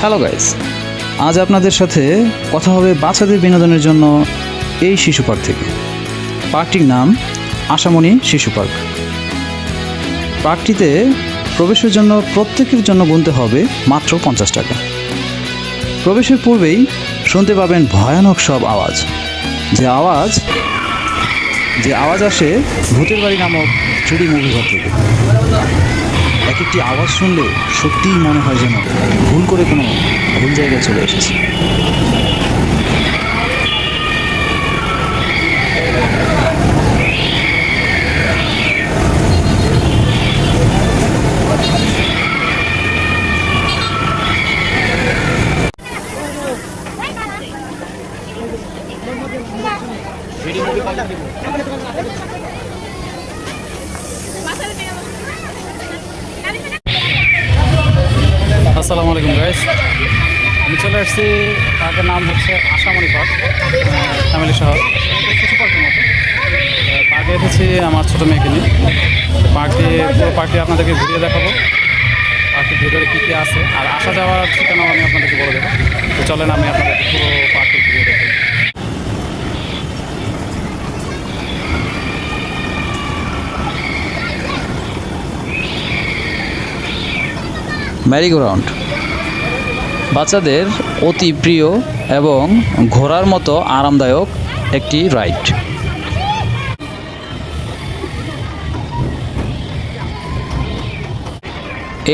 Hello guys, আজ আপনাদের সাথে কথা হবে বাচ্চাদের বিনোদনের জন্য এই শিশু পার্ক থেকে। পার্কটির নাম আশামণি শিশু পার্ক। পার্কটিতে প্রবেশের জন্য প্রত্যেকের জন্য গুনতে হবে মাত্র 50 টাকা। প্রবেশের পূর্বেই শুনতে পাবেন ভয়ানক সব আওয়াজ, যে আওয়াজ আসে ভূতের বাড়ি নামক 3D মুভি ঘর থেকে। এক একটি আওয়াজ শুনলে সত্যিই মনে হয় যেন ভুল করে কোনো ভুল জায়গায় চলে এসেছে। আসসালামু আলাইকুম গাইস, আমি চলে আসছি। পার্কের নাম হচ্ছে আশামণি পার্ক, ফ্যামিলি সহ শিশু পার্কের মতো। পার্কে এসেছি আমার ছোটো মেয়েকে নিয়ে। পুরো পার্কটি আপনাদেরকে ঘুরিয়ে দেখাবো। পার্কের ভিতরে কী কী আছে আর আসা যাওয়ার ঠিকানাও আমি আপনাদেরকে বলে দেবো। তো চলেন আমি আপনাদেরকে পুরো পার্কটি ঘুরিয়ে দেখাবো। ম্যারিগোরাউন্ড বাচ্চাদের অতি প্রিয় এবং ঘোরার মতো আরামদায়ক একটি রাইড।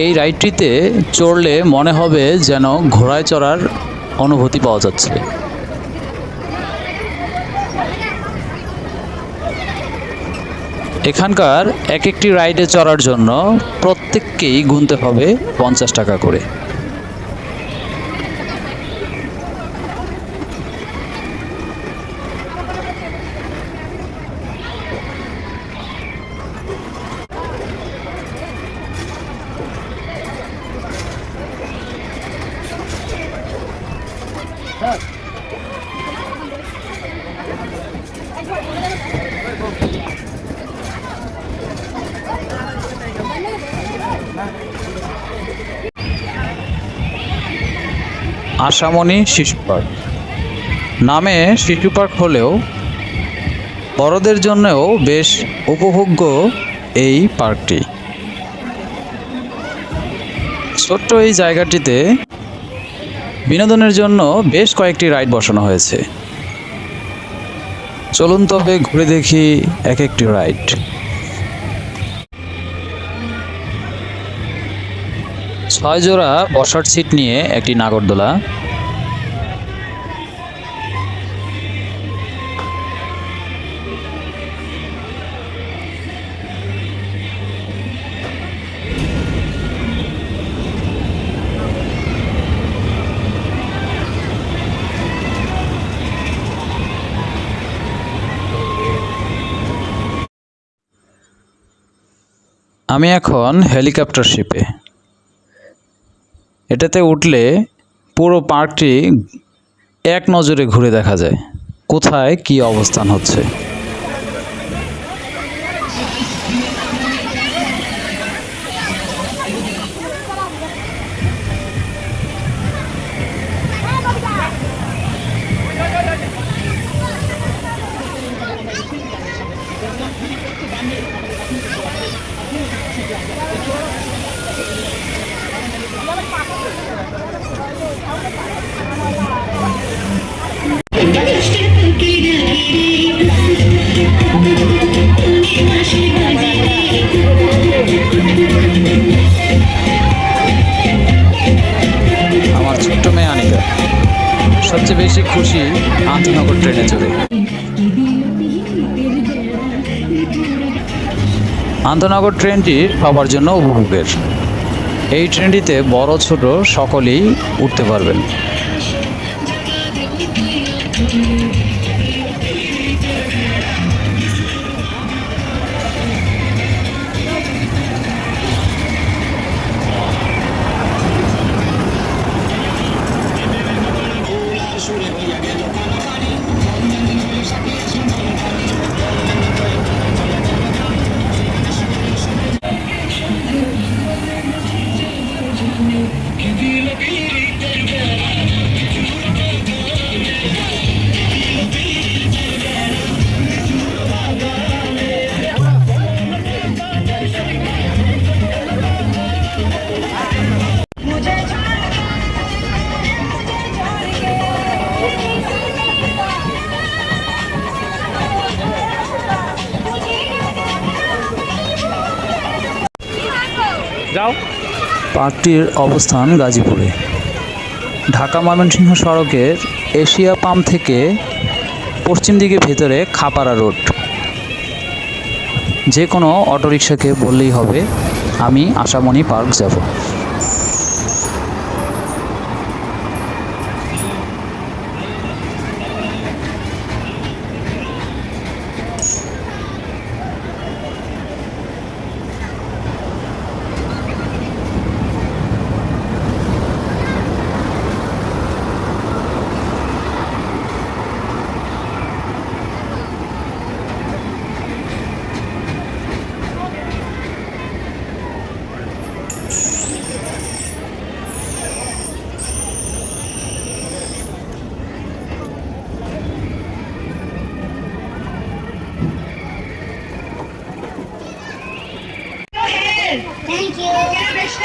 এই রাইডটিতে চড়লে মনে হবে যেন ঘোড়ায় চড়ার অনুভূতি পাওয়া যাচ্ছে। এখানকার এক একটি রাইডে চড়ার জন্য প্রত্যেককেই গুনতে হবে 50 টাকা করে। আশামণি শিশু পার্ক নামে শিশু পার্ক হলেও বড়দের জন্যও বেশ উপভোগ্য এই পার্কটি। ছোট্ট এই জায়গাটিতে বিনোদনের জন্য বেশ কয়েকটি রাইড বসানো হয়েছে। চলুন তবে ঘুরে দেখি এক একটি রাইড। ছয় জোড়া বসার সিট নিয়ে একটি নাগরদোলা, আমি এখন হেলিকপ্টার শিপে। এটাতে উঠলে পুরো পার্কটি এক নজরে ঘুরে দেখা যায় কোথায় কি অবস্থান হচ্ছে। আমার ছোট্ট মেয়ে আনিকা সবচেয়ে বেশি খুশি আন্তনগর ট্রেনে চড়ে। আন্তনগর ট্রেনটি সবার জন্য উপভোগের। এই ট্রেনটিতে বড় ছোট সকলেই উঠতে পারবেন। যাও। পার্কটির অবস্থান গাজীপুরে। ঢাকা ময়মনসিংহ সড়কের এশিয়া পাম্প থেকে পশ্চিম দিকে ভেতরে খাপাড়া রোড। যে কোনো অটোরিকশাকে বললেই হবে আমি আশামণি পার্ক যাব।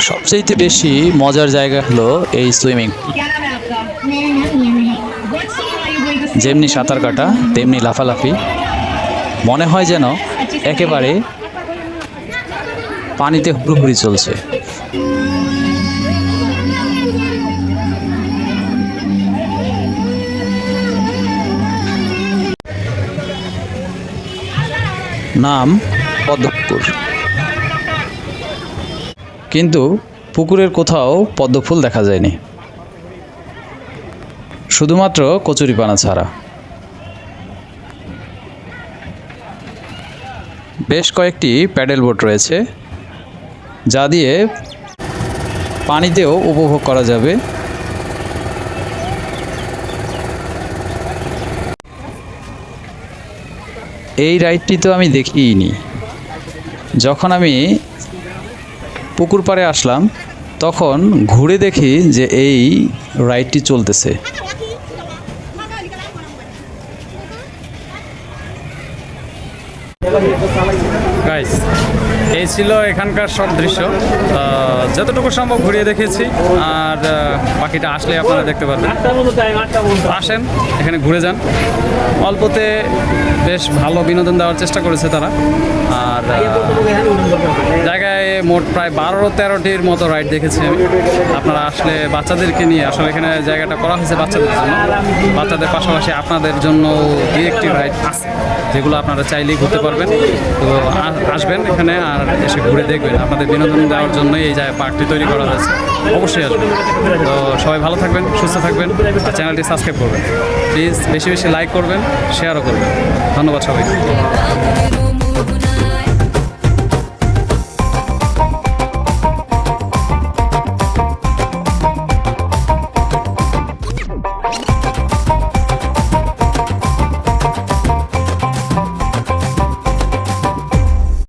সবচেয়ে বেশি মজার জায়গা হলো এই সুইমিং পুল। যেমনি সাঁতার কাটা তেমনি লাফালাফি, মনে হয় যেন একেবারে পানিতে হুড়োহুড়ি চলছে। নাম পদ্মপুকুর, কিন্তু পুকুরের কোথাও পদ্মফুল দেখা যায়নি, শুধুমাত্র কচুরিপানা ছাড়া। বেশ কয়েকটি প্যাডেল বোট রয়েছে, যা দিয়ে পানিতেও উপভোগ করা যাবে। এই রাইডটি তো আমি দেখিনি। যখন আমি পুকুর পাড়ে আসলাম তখন ঘুরে দেখি যে এই রাইডটি চলতেছে। গাইস, এই ছিল এখানকার সব দৃশ্য, যতটুকু সম্ভব ঘুরিয়ে দেখেছি, আর বাকিটা আসলে আপনারা দেখতে পারবেন। আসেন, এখানে ঘুরে যান। অল্পতে বেশ ভালো বিনোদন দেওয়ার চেষ্টা করেছে তারা। আর জায়গায় মোট প্রায় 12-13টির মতো রাইড দেখেছি আমি। আপনারা আসলে বাচ্চাদেরকে নিয়ে, আসলে এখানে জায়গাটা করা হয়েছে বাচ্চাদের জন্য। বাচ্চাদের পাশাপাশি আপনাদের জন্য 2-1টি রাইড আছে, যেগুলো আপনারা চাইলেই ঘুরতে পারবেন। তো আসবেন এখানে আর এসে ঘুরে দেখবেন। আপনাদের বিনোদন দেওয়ার জন্যই এই জায়গায় পার্কটি তৈরি করা হয়েছে। অবশ্যই আসবেন। তো সবাই ভালো থাকবেন, সুস্থ থাকবেন, আর চ্যানেলটি সাবস্ক্রাইব করবেন প্লিজ। বেশি বেশি লাইক করবেন, শেয়ারও করবেন। ধন্যবাদ সবাইকে।